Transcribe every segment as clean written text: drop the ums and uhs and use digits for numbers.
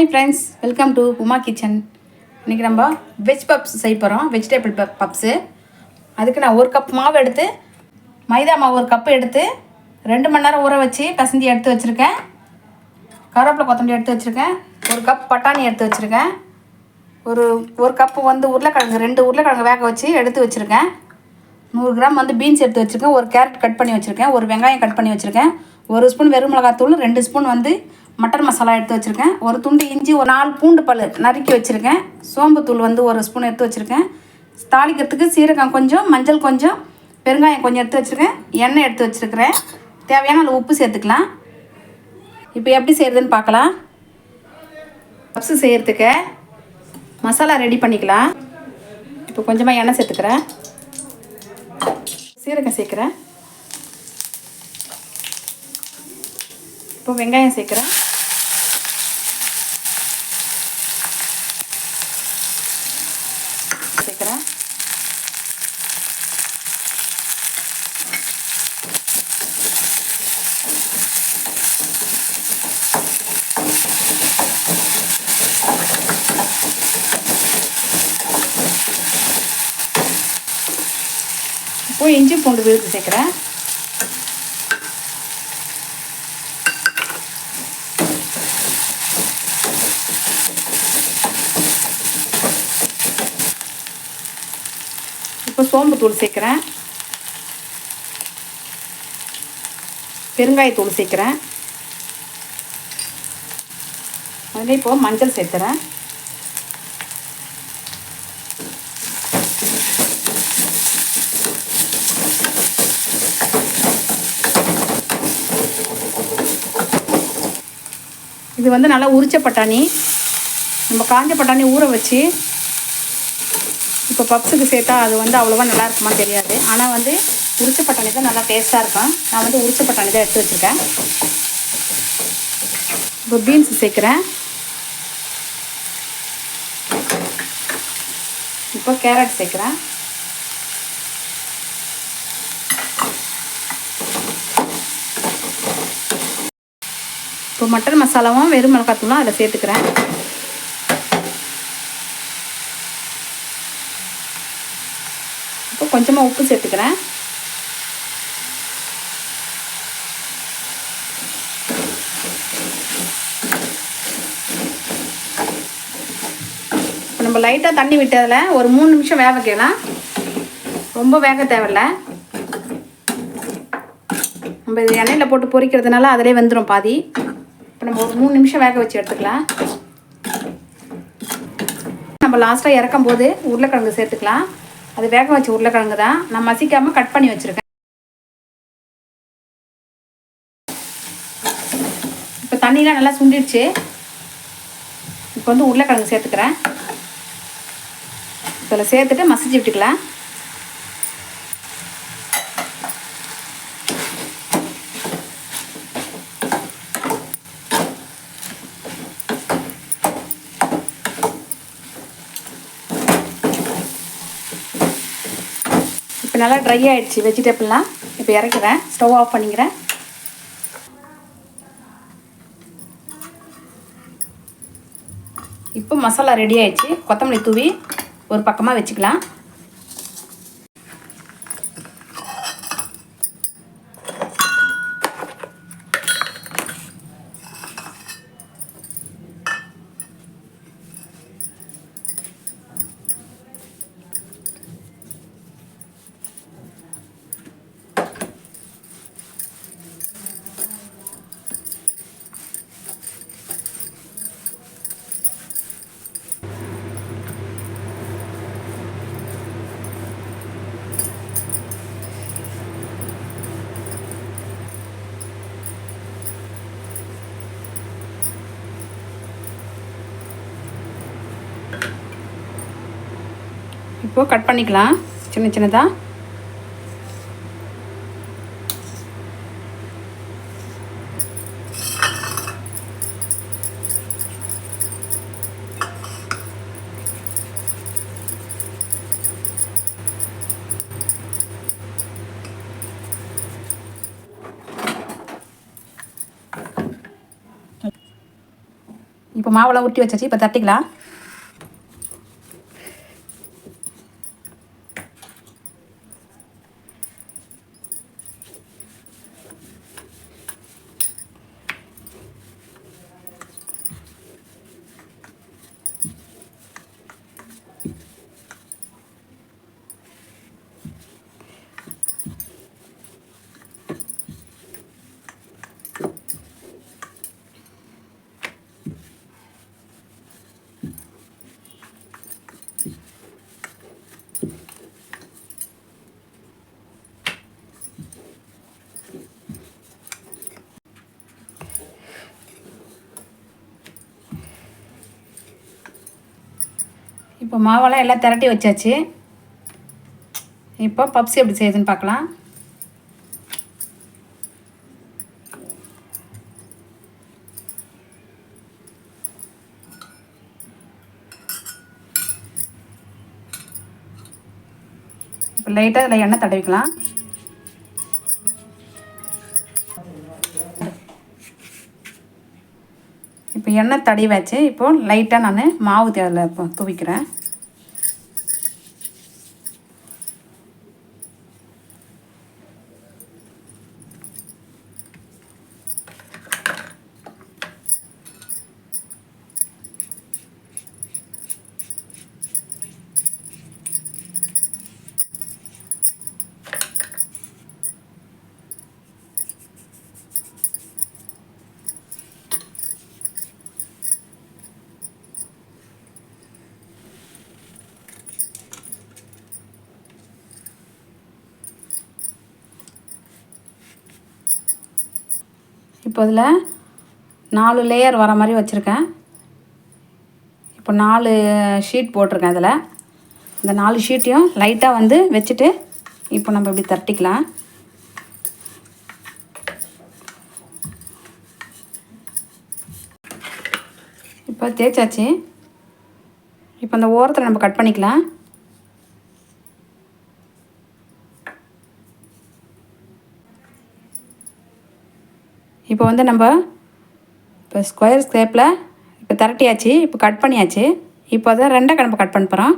Hi friends, welcome to Uma kitchen. இன்றைக்கி நம்ம veg puffs செய்ய போகிறோம். Vegetable puffs. அதுக்கு நான் 1 கப் மாவு எடுத்து, மைதா மாவு 1 கப்பு எடுத்து 2 மணி நேரம் ஊற வச்சு பசந்தி எடுத்து வச்சுருக்கேன். கருவேப்பிலை கொத்தமல்லி எடுத்து வச்சுருக்கேன். 1 கப் பட்டாணி எடுத்து வச்சுருக்கேன். ஒரு கப்பு உருளைக்கிழங்கு 2 உருளைக்கிழங்கு வேக வச்சு எடுத்து வச்சுருக்கேன். 100 கிராம் பீன்ஸ் எடுத்து வச்சுருக்கேன். 1 கேரட் கட் பண்ணி வச்சுருக்கேன். 1 வெங்காயம் கட் பண்ணி வச்சுருக்கேன். 1 ஸ்பூன் வெறும் மிளகாத்தூள், 2 ஸ்பூன் மட்டன் மசாலா எடுத்து வச்சுருக்கேன். 1 துண்டு இஞ்சி, 4 பூண்டு பல் நறுக்கி வச்சுருக்கேன். சோம்புத்தூள் 1 ஸ்பூன் எடுத்து வச்சுருக்கேன். தாளிக்கிறதுக்கு சீரகம் கொஞ்சம், மஞ்சள் கொஞ்சம், பெருங்காயம் கொஞ்சம் எடுத்து வச்சுருக்கேன். எண்ணெய் எடுத்து வச்சுருக்கிறேன். தேவையான அளவு உப்பு சேர்த்துக்கலாம். இப்போ எப்படி செய்கிறதுன்னு பார்க்கலாம். பப்ஸு செய்கிறதுக்கு மசாலா ரெடி பண்ணிக்கலாம். இப்போ கொஞ்சமாக எண்ணெய் சேர்த்துக்கிறேன். சீரகம் சேர்க்குறேன். இப்போ வெங்காயம் சேர்க்குறேன். இப்போ இஞ்சி பூண்டு விழுது சேர்க்குறேன். இப்போ சோம்புத்தூள் சேர்க்குறேன். பெருங்காயத்தூள் சேர்க்குறேன். அதில் இப்போ மஞ்சள் சேர்த்துறேன். இது நல்லா உரிச்ச பட்டாணி. நம்ம காஞ்ச பட்டாணி ஊற வச்சு இப்போ பப்ஸுக்கு சேர்த்தா அது அவ்வளோவா நல்லா இருக்குமா தெரியாது. ஆனால் உரிச்ச பட்டாணி தான் நல்லா டேஸ்ட்டாக இருக்கும். நான் உரிச்ச பட்டாணி தான் எடுத்து வச்சுருக்கேன். இப்போ பீன்ஸ் சேர்க்குறேன். இப்போ கேரட் சேர்க்குறேன். இப்போ மட்டன் மசாலாவும் வெறும் மிளகாத்தூளும் அதில் சேர்த்துக்கிறேன். இப்போ கொஞ்சமாக உப்பு சேர்த்துக்கிறேன். இப்போ நம்ம லைட்டாக தண்ணி விட்டு அதில் ஒரு 3 நிமிஷம் வேக வைக்கலாம். ரொம்ப வேக தேவையில்லை. நம்ம இது எண்ணெயில் போட்டு பொரிக்கிறதுனால அதிலே வெந்துடும் பாதி. இப்போ நம்ம ஒரு 3 நிமிஷம் வேக வச்சு எடுத்துக்கலாம். நம்ம லாஸ்ட்டாக இறக்கும் போது உருளைக்கிழங்கு சேர்த்துக்கலாம். அது வேக வச்ச உருளைக்கிழங்கு தான், நான் மசிக்காமல் கட் பண்ணி வச்சுருக்கேன். இப்போ தண்ணிலாம் நல்லா சுண்டிடுச்சு. இப்போ உருளைக்கிழங்கு சேர்த்துக்கிறேன். இதில் சேர்த்துட்டு மசிச்சு விட்டுக்கலாம். இப்போ நல்லா ட்ரை ஆகிடுச்சு வெஜிடபிள்லாம். இப்போ இறக்கிறேன். ஸ்டவ் ஆஃப் பண்ணிக்கிறேன். இப்போ மசாலா ரெடி ஆகிடுச்சு. கொத்தமல்லி தூவி ஒரு பக்கமாக வச்சுக்கலாம். இப்போ கட் பண்ணிக்கலாம் சின்ன சின்னதாக. இப்போ மாவெல்லாம் உருட்டி வச்சாச்சு. இப்போ தட்டிக்கலாம். இப்போ மாவெல்லாம் எல்லாம் திரட்டி வச்சாச்சு. இப்போ பப்ஸ் எப்படி செய்யுதுன்னு பார்க்கலாம். இப்போ லைட்டாக அதில் எண்ணெய் தடவிக்கலாம். இப்போ எண்ணெய் தடவியாச்சு. இப்போது லைட்டாக நான் மாவு அதில் இப்போ தூவிக்கிறேன். இப்போ இதில் 4 லேயர் வர மாதிரி வச்சுருக்கேன். இப்போ 4 ஷீட் போட்டிருக்கேன். இதில் இந்த 4 ஷீட்டையும் லைட்டாக வந்து வச்சுட்டு இப்போ நம்ம இப்படி தட்டிக்கலாம். இப்போ தேய்ச்சாச்சு. இப்போ அந்த ஓரத்தில் நம்ம கட் பண்ணிக்கலாம். இப்போ வந்து நம்ம இப்போ ஸ்கொயர் ஷேப்பில் இப்போ திரட்டியாச்சு. இப்போ கட் பண்ணியாச்சு. இப்போ அதை 2 நம்ம கட் பண்ண போகிறோம்.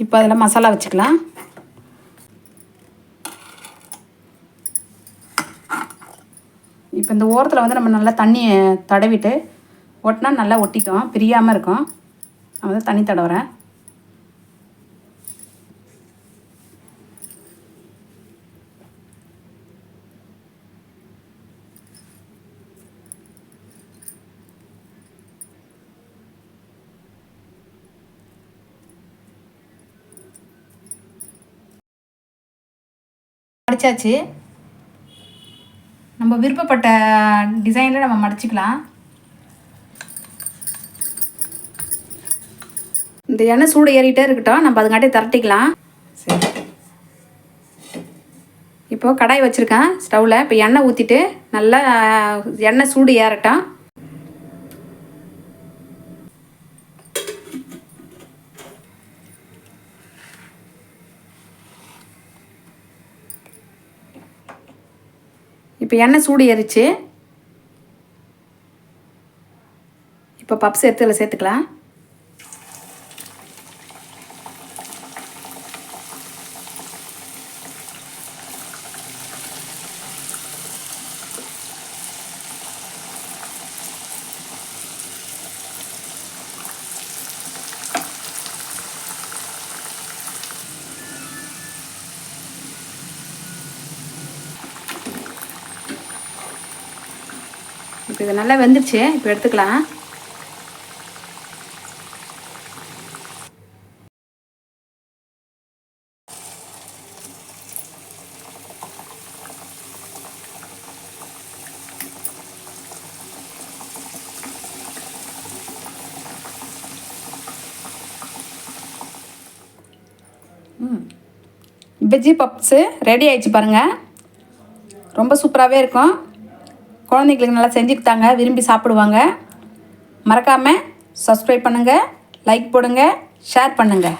இப்போ அதில் மசாலா வச்சுக்கலாம். இப்போ இந்த ஓரத்தில் வந்து நம்ம நல்லா தண்ணி தடவிட்டு ஒட்டினா நல்லா ஒட்டிக்கும், பிரியாமல் இருக்கும். நான் வந்து தண்ணி தடவுறேன். மடிச்சாச்சு. நம்ம விருப்பப்பட்ட டிசைனில் நம்ம மடிச்சுக்கலாம். இந்த எண்ணெய் சூடு ஏறிட்டே இருக்கட்டும், நம்ம அதுங்காட்டி திரட்டிக்கலாம். சரி, இப்போது கடாய் வச்சுருக்கேன் ஸ்டவ்வில். இப்போ எண்ணெய் ஊற்றிட்டு நல்லா எண்ணெய் சூடு ஏறட்டும். இப்போ எண்ணெய் சூடு ஏறிச்சு. இப்போ பப்ஸ் எடுத்து இதில் சேர்த்துக்கலாம். இப்போ இது நல்லா வெந்துருச்சு. இப்போ எடுத்துக்கலாம். வெஜ்ஜி பப்ஸு ரெடி ஆயிடுச்சு பாருங்கள். ரொம்ப சூப்பராகவே இருக்கும். குழந்தைங்களுக்கு நல்லா செஞ்சுக்கிட்டாங்க, விரும்பி சாப்பிடுவாங்க. மறக்காமல் சப்ஸ்கிரைப் பண்ணுங்கள், லைக் போடுங்க, ஷேர் பண்ணுங்கள்.